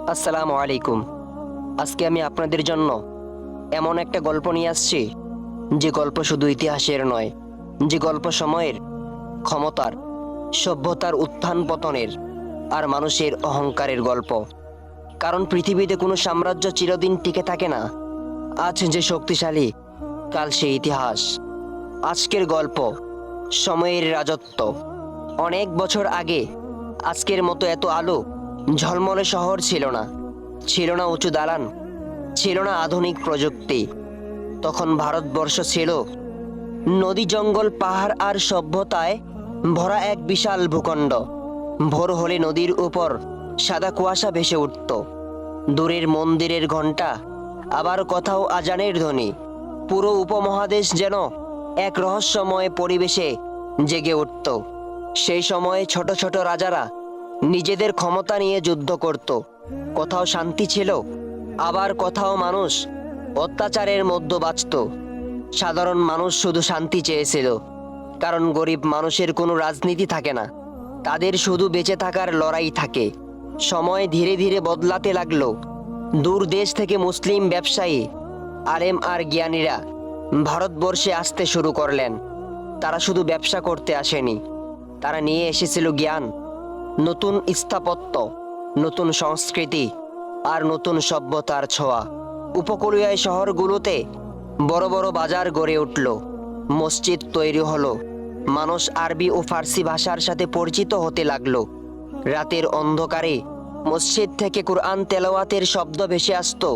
আসসালামু আলাইকুম। আজকে আমি আপনাদের জন্য এমন একটা গল্প নিয়ে আসছি, যে গল্প শুধু ইতিহাসের নয়, যে গল্প সময়ের, ক্ষমতার, সভ্যতার উত্থান পতনের আর মানুষের অহংকারের গল্প। কারণ পৃথিবীতে কোনো সাম্রাজ্য চিরদিন টিকে থাকে না। আজ যে শক্তিশালী, কাল সে ইতিহাস। আজকের গল্প সময়ের রাজত্ব। অনেক বছর আগে আজকের মতো এত আলো ঝলমলে শহর ছিল না, ছিল না উঁচু দালান, ছিল না আধুনিক প্রযুক্তি। তখন ভারতবর্ষ ছিল নদী, জঙ্গল, পাহাড় আর সভ্যতায় ভরা এক বিশাল ভূখণ্ড। ভোর হলে নদীর উপর সাদা কুয়াশা ভেসে উঠত, দূরের মন্দিরের ঘণ্টা, আবার কোথাও আজানের ধ্বনি। পুরো উপমহাদেশ যেন এক রহস্যময় পরিবেশে জেগে উঠত। সেই সময়ে ছোট ছোট রাজারা নিজেদের ক্ষমতা নিয়ে যুদ্ধ করত। কোথাও শান্তি ছিল, আবার কোথাও মানুষ অত্যাচারের মধ্যে বাঁচত। সাধারণ মানুষ শুধু শান্তি চেয়েছিল, কারণ গরিব মানুষের কোনো রাজনীতি থাকে না, তাদের শুধু বেঁচে থাকার লড়াই থাকে। সময় ধীরে ধীরে বদলাতে লাগলো। দূর দেশ থেকে মুসলিম ব্যবসায়ী, আলেম আর জ্ঞানীরা ভারতবর্ষে আসতে শুরু করলেন। তারা শুধু ব্যবসা করতে আসেনি, তারা নিয়ে এসেছিল জ্ঞান, নতুন স্থাপত্য, নতুন সংস্কৃতি আর নতুন সভ্যতার ছোঁয়া। উপকূলীয় শহরগুলোতে বড় বড় বাজার গড়ে উঠল, মসজিদ তৈরি হলো, মানুষ আরবি ও ফার্সি ভাষার সাথে পরিচিত হতে লাগলো। রাতের অন্ধকারে মসজিদ থেকে কুরআন তেলাওয়াতের শব্দ ভেসে আসতো।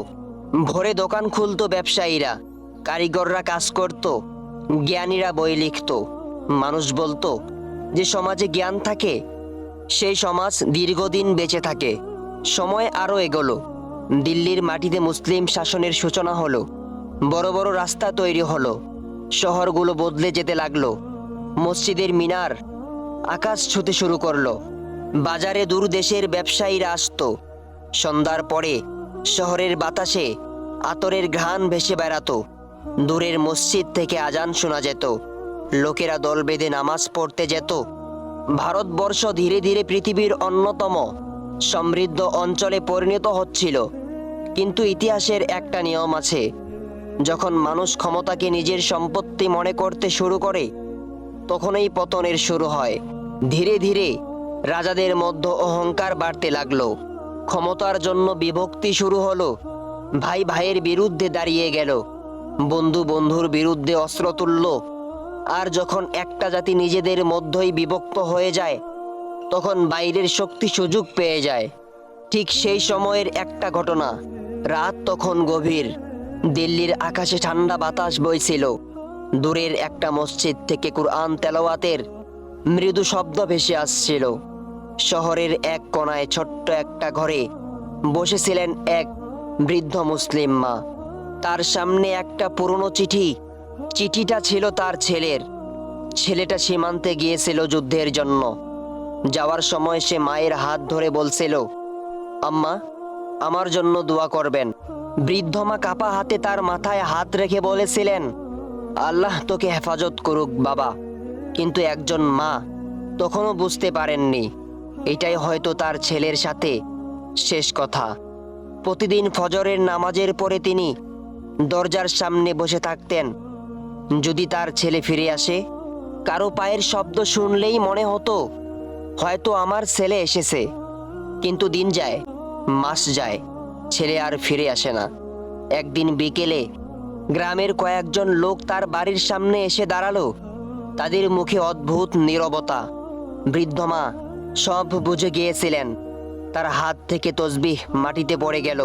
ভোরে দোকান খুলতো ব্যবসায়ীরা, কারিগররা কাজ করত, জ্ঞানীরা বই লিখত। মানুষ বলতো, যে সমাজে জ্ঞান থাকে সেই সমাজ দীর্ঘদিন বেঁচে থাকে। সময় আরও এগোলো। দিল্লির মাটিতে মুসলিম শাসনের সূচনা হলো, বড় বড় রাস্তা তৈরি হলো, শহরগুলো বদলে যেতে লাগলো। মসজিদের মিনার আকাশ ছুঁতে শুরু করলো, বাজারে দূর দেশের ব্যবসায়ীরা আসতো। সন্ধ্যার পরে শহরের বাতাসে আতরের ঘ্রাণ ভেসে বেড়াতো, দূরের মসজিদ থেকে আজান শোনা যেত, লোকেরা দল বেঁধে নামাজ পড়তে যেত। ভারতবর্ষ ধীরে ধীরে পৃথিবীর অন্যতম সমৃদ্ধ অঞ্চলে পরিণত হচ্ছিল। কিন্তু ইতিহাসের একটা নিয়ম আছে, যখন মানুষ ক্ষমতাকে নিজের সম্পত্তি মনে করতে শুরু করে, তখনই পতনের শুরু হয়। ধীরে ধীরে রাজাদের মধ্যে অহংকার বাড়তে লাগলো, ক্ষমতার জন্য বিভক্তি শুরু হলো, ভাই ভাইয়ের বিরুদ্ধে দাঁড়িয়ে গেল, বন্ধু বন্ধুর বিরুদ্ধে অস্ত্র তুলল। আর যখন একটা জাতি নিজেদের মধ্যেই বিভক্ত হয়ে যায়, তখন বাইরের শক্তি সুযোগ পেয়ে যায়। ঠিক সেই সময়ের একটা ঘটনা। রাত তখন গভীর, দিল্লির আকাশে ঠান্ডা বাতাস বইছিল। দূরের একটা মসজিদ থেকে কুরআন তেলাওয়াতের মৃদু শব্দ ভেসে আসছিল। শহরের এক কোণায় ছোট্ট একটা ঘরে বসেছিলেন এক বৃদ্ধ মুসলিম মা। তার সামনে একটা পুরনো চিঠি। চিঠিটা ছিল তার ছেলের। ছেলেটা সীমান্তে গিয়েছিল যুদ্ধের জন্য। যাওয়ার সময় সে মায়ের হাত ধরে বলছিল, আম্মা, আমার জন্য দোয়া করবেন। বৃদ্ধ মা কাপা হাতে তার মাথায় হাত রেখে বলেছিলেন, আল্লাহ তোকে হেফাজত করুক বাবা। কিন্তু একজন মা তখনও বুঝতে পারেননি এটাই হয়তো তার ছেলের সাথে শেষ কথা। প্রতিদিন ফজরের নামাজের পরে তিনি দরজার সামনে বসে থাকতেন। যদি তার ছেলে ফিরে আসে, কারো পায়ের শব্দ শুনলেই মনে হতো হয়তো আমার ছেলে এসেছে। কিন্তু দিন যায়, মাস যায়, ছেলে আর ফিরে আসে না। একদিন বিকেলে গ্রামের কয়েকজন লোক তার বাড়ির সামনে এসে দাঁড়ালো। তাদের মুখে অদ্ভুত নীরবতা। বৃদ্ধ মা সব বুঝে গিয়েছিলেন। তার হাত থেকে তসবিহ মাটিতে পড়ে গেল।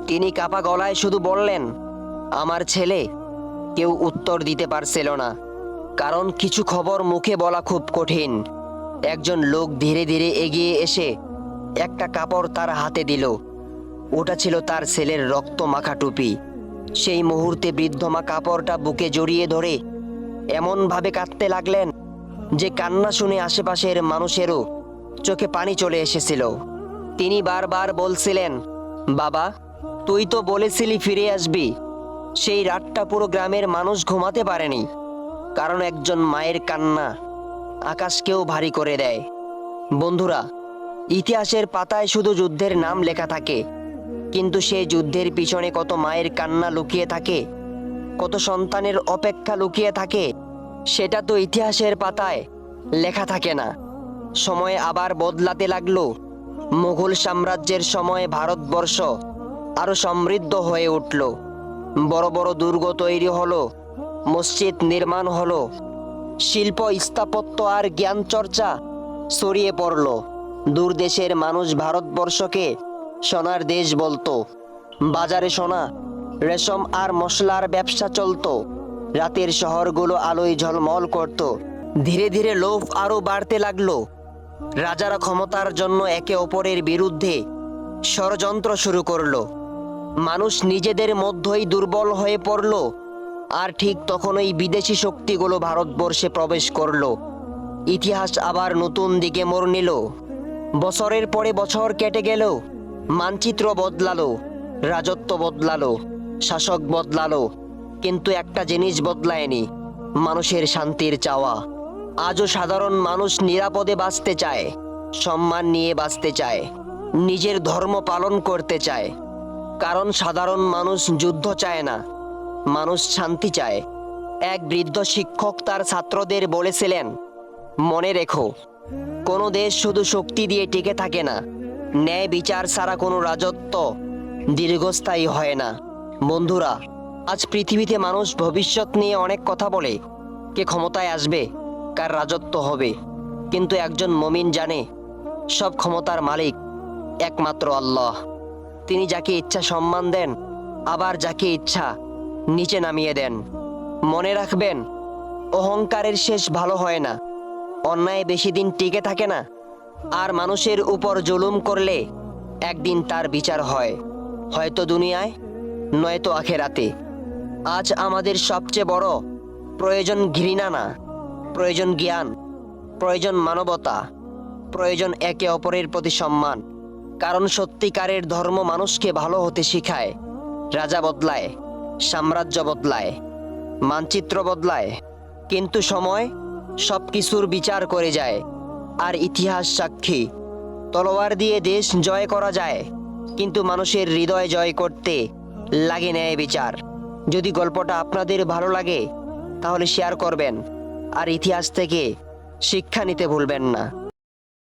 তিনি কাপা গলায় শুধু বললেন, আমার ছেলে। কেউ উত্তর দিতে পারছিল না, কারণ কিছু খবর মুখে বলা খুব কঠিন। একজন লোক ধীরে ধীরে এগিয়ে এসে একটা কাপড় তার হাতে দিল। ওটা ছিল তার ছেলের রক্ত মাখা টুপি। সেই মুহূর্তে বৃদ্ধ মা কাপড়টা বুকে জড়িয়ে ধরে এমনভাবে কাঁদতে লাগলেন যে কান্না শুনে আশেপাশের মানুষেরও চোখে পানি চলে এসেছিল। তিনি বারবার বলছিলেন, বাবা, তুই তো বলেছিলি ফিরে আসবি। সেই রাতটা পুরো গ্রামের মানুষ ঘুমাতে পারেনি, কারণ একজন মায়ের কান্না আকাশকেও ভারী করে দেয়। বন্ধুরা, ইতিহাসের পাতায় শুধু যুদ্ধের নাম লেখা থাকে, কিন্তু সেই যুদ্ধের পিছনে কত মায়ের কান্না লুকিয়ে থাকে, কত সন্তানের অপেক্ষা লুকিয়ে থাকে, সেটা তো ইতিহাসের পাতায় লেখা থাকে না। সময় আবার বদলাতে লাগলো। মুঘল সাম্রাজ্যের সময় ভারতবর্ষ আরো সমৃদ্ধ হয়ে উঠল। বড় বড় দুর্গ তৈরি হলো, মসজিদ নির্মাণ হলো, শিল্প, স্থাপত্য আর জ্ঞান চর্চা ছড়িয়ে পড়ল। দূর দেশের মানুষ ভারতবর্ষকে সোনার দেশ বলতো। বাজারে সোনা, রেশম আর মশলার ব্যবসা চলতো। রাতের শহরগুলো আলোয় ঝলমল করত। ধীরে ধীরে লোভ আরো বাড়তে লাগলো। রাজারা ক্ষমতার জন্য একে অপরের বিরুদ্ধে ষড়যন্ত্র শুরু করলো। মানুষ নিজেদের মধ্যেই দুর্বল হয়ে পড়ল। আর ঠিক তখনই বিদেশি শক্তিগুলো ভারতবর্ষে প্রবেশ করলো। ইতিহাস আবার নতুন দিকে মোড় নিল। বছরের পরে বছর কেটে গেল, মানচিত্র বদলালো, রাজত্ব বদলালো, শাসক বদলালো, কিন্তু একটা জিনিস বদলায়নি, মানুষের শান্তির চাওয়া। আজও সাধারণ মানুষ নিরাপদে বাঁচতে চায়, সম্মান নিয়ে বাঁচতে চায়, নিজের ধর্ম পালন করতে চায়। কারণ সাধারণ মানুষ যুদ্ধ চায় না, মানুষ শান্তি চায়। এক বৃদ্ধ শিক্ষক তার ছাত্রদের বলেছিলেন, মনে রেখো, কোনো দেশ শুধু শক্তি দিয়ে টিকে থাকে না, ন্যায় বিচার ছাড়া কোনো রাজত্ব দীর্ঘস্থায়ী হয় না। বন্ধুরা, আজ পৃথিবীতে মানুষ ভবিষ্যৎ নিয়ে অনেক কথা বলে, কে ক্ষমতায় আসবে, কার রাজত্ব হবে, কিন্তু একজন মুমিন জানে সব ক্ষমতার মালিক একমাত্র আল্লাহ। তিনি যাকে ইচ্ছা সম্মান দেন, আবার যাকে ইচ্ছা নিচে নামিয়ে দেন। মনে রাখবেন, অহংকারের শেষ ভালো হয় না, অন্যায় বেশি দিন টিকে থাকে না, আর মানুষের উপর জুলুম করলে একদিন তার বিচার হয়, হয়তো দুনিয়ায়, নয়তো আখেরাতে। আজ আমাদের সবচেয়ে বড় প্রয়োজন ঘৃণা না, প্রয়োজন জ্ঞান, প্রয়োজন মানবতা, প্রয়োজন একে অপরের প্রতি সম্মান। কারণ সত্যিকারের ধর্ম মানুষকে ভালো হতে শিখায়। রাজা বদলায়, সাম্রাজ্য বদলায়, মানচিত্র বদলায়, কিন্তু সময় সব কিছুর বিচার করে যায়। আর ইতিহাস সাক্ষী, তলোয়ার দিয়ে দেশ জয় করা যায়, কিন্তু মানুষের হৃদয় জয় করতে লাগে ন্যায় বিচার। যদি গল্পটা আপনাদের ভালো লাগে তাহলে শেয়ার করবেন, আর ইতিহাস থেকে শিক্ষা নিতে ভুলবেন না।